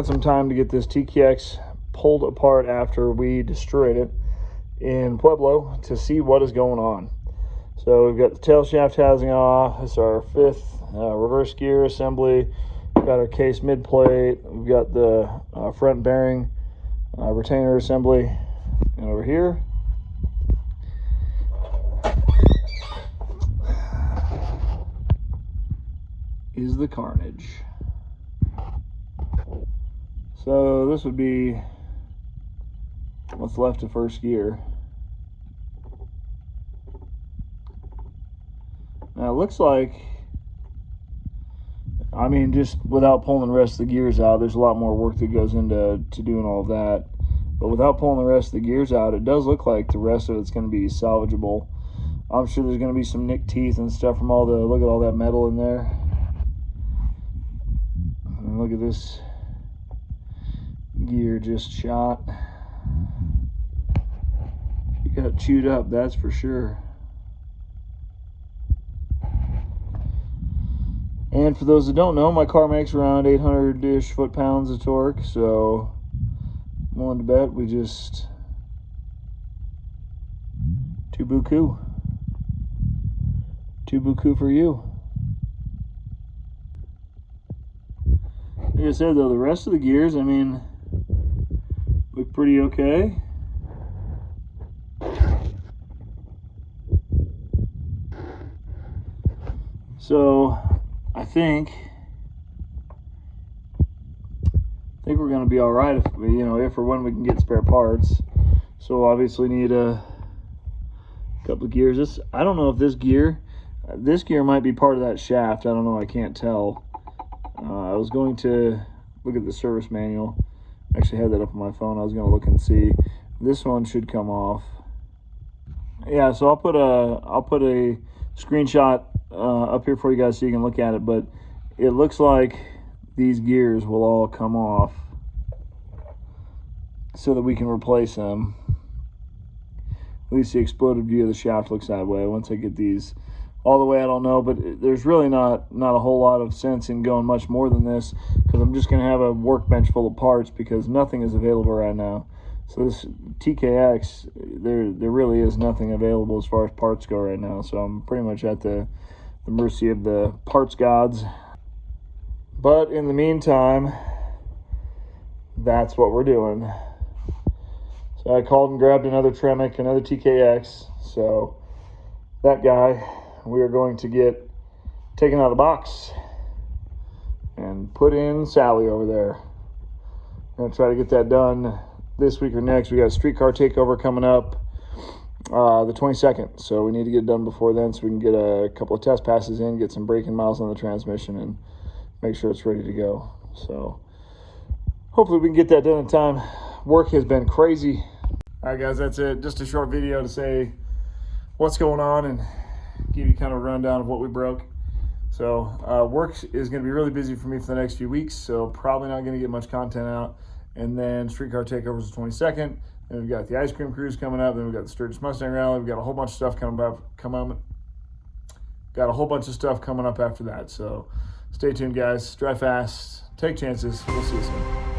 spent some time to get this TKX pulled apart after we destroyed it in Pueblo to see what is going on. So we've got the tail shaft housing off. It's our 5th reverse gear assembly. We've got our case mid plate. We've got the front bearing retainer assembly. And over here, is the carnage. So this would be what's left of first gear. Now it looks like, I mean, just without pulling the rest of the gears out, there's a lot more work that goes into doing all of that. But without pulling the rest of the gears out, it does look like the rest of it's going to be salvageable. I'm sure there's going to be some nicked teeth and stuff from all the, look at all that metal in there. And look at this gear just shot. It got chewed up, that's for sure. And for those that don't know, my car makes around 800-ish foot-pounds of torque, so I'm willing to bet we just tout beaucoup for you. Like I said though, the rest of the gears, I mean, look pretty okay. So I think we're going to be all right if or when we can get spare parts. So we'll obviously need a couple of gears. I don't know if this gear might be part of that shaft. I don't know. I can't tell. I was going to look at the service manual. I actually had that up on my phone. I was going to look and see. This one should come off. Yeah. So I'll put a screenshot up here for you guys so you can look at it. But it looks like these gears will all come off so that we can replace them. At least the exploded view of the shaft looks that way. Once I get these all the way, I don't know, but there's really not a whole lot of sense in going much more than this, because I'm just going to have a workbench full of parts because nothing is available right now. So this TKX, there really is nothing available as far as parts go right now. So I'm pretty much at the mercy of the parts gods. But in the meantime, that's what we're doing. So I called and grabbed another Tremec, another TKX. So that guy, we are going to get taken out of the box and put in Sally over there. I'm going to try to get that done this week or next. We got a streetcar takeover coming up the 22nd. So we need to get it done before then so we can get a couple of test passes in, get some braking miles on the transmission, and make sure it's ready to go. So hopefully we can get that done in time. Work has been crazy. All right, guys, that's it. Just a short video to say what's going on and give you kind of a rundown of what we broke. So work is going to be really busy for me for the next few weeks, so probably not going to get much content out. And then streetcar takeovers the 22nd. Then we've got the ice cream cruise coming up. Then we've got the Sturgis Mustang rally. We've got a whole bunch of stuff coming up. Got a whole bunch of stuff coming up after that. So stay tuned, guys. Drive fast. Take chances. We'll see you soon.